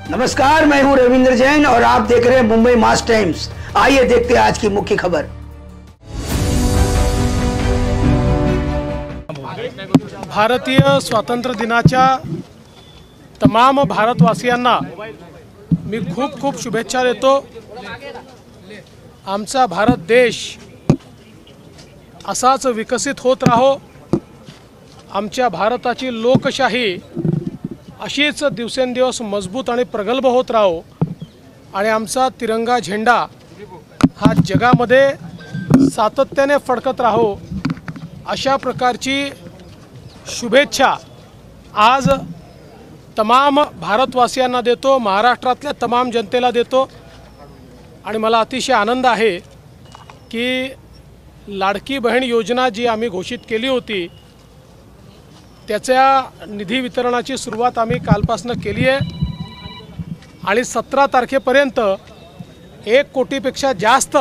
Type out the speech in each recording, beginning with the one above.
नमस्कार, मैं हूं रविंद्र जैन और आप देख रहे हैं मुंबई मास टाइम्स। आइए देखते हैं आज की मुख्य खबर। भारतीय स्वातंत्र्य दिनाच्या तमाम भारतवासियांना मी खूप खूप शुभेच्छा देतो। आमचा भारत देश असाच विकसित होत राहो, आमच्या भारताची लोकशाही अशीच दिवसेंदिवस मजबूत आणि प्रगल्भ होत राहो आणि आमचा तिरंगा झेंडा हा जगामध्ये सातत्याने फडकत राहो, अशा प्रकारची शुभेच्छा आज तमाम भारतवासियांना देतो, महाराष्ट्रातल्या तमाम जनतेला देतो। आणि मला अतिशय आनंद आहे की लाडकी बहीण योजना जी आम्ही घोषित केली होती त्याच्या निधी वितरणाची सुरुवात आम्ही कालपासून केली आहे आणि 17 तारखेपर्यंत 1 कोटीपेक्षा जास्त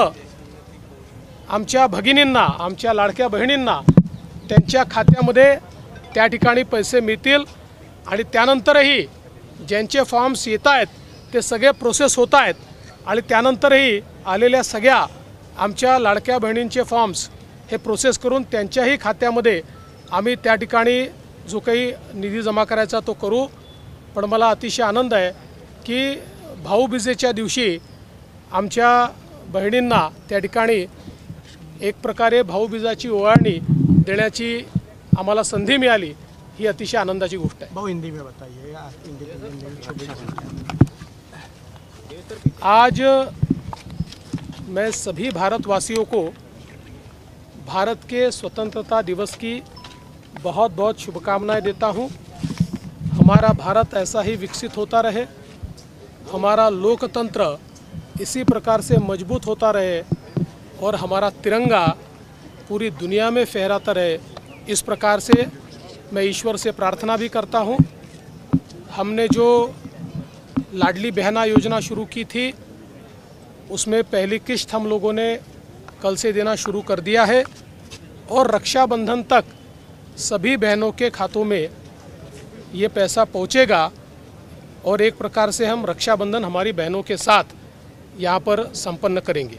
आमच्या भगिनींना, आमच्या लाडक्या बहिणींना त्यांच्या खात्यामध्ये त्या ठिकाणी पैसे मिळतील आणि त्यानंतरही ज्यांचे फॉर्म्स येत आहेत ते सगळे प्रोसेस होत आहेत आणि त्यानंतरही आलेल्या सगळ्या आमच्या लाडक्या बहिणींचे फॉर्म्स हे प्रोसेस करून त्यांच्याही खात्यामध्ये आम्ही त्या ठिकाणी जो काही निधी जमा करायचा तो करू। पण मला अतिशय आनंद आहे की भाऊबीजेच्या दिवशी आमच्या बहिणींना त्या ठिकाणी एक प्रकारे भाऊबीजाची ओवाळणी देण्याची आम्हाला संधी मिळाली, ही अतिशय आनंदाची गोष्ट आहे। भाऊ हिंदी में बताइए, आज मैं सभी भारतवासियों को भारत के स्वतंत्रता दिवस की बहुत बहुत शुभकामनाएं देता हूं। हमारा भारत ऐसा ही विकसित होता रहे, हमारा लोकतंत्र इसी प्रकार से मजबूत होता रहे और हमारा तिरंगा पूरी दुनिया में फहराता रहे, इस प्रकार से मैं ईश्वर से प्रार्थना भी करता हूं। हमने जो लाडली बहना योजना शुरू की थी उसमें पहली किश्त हम लोगों ने कल से देना शुरू कर दिया है और रक्षाबंधन तक सभी बहनों के खातों में ये पैसा पहुंचेगा और एक प्रकार से हम रक्षाबंधन हमारी बहनों के साथ यहाँ पर संपन्न करेंगे।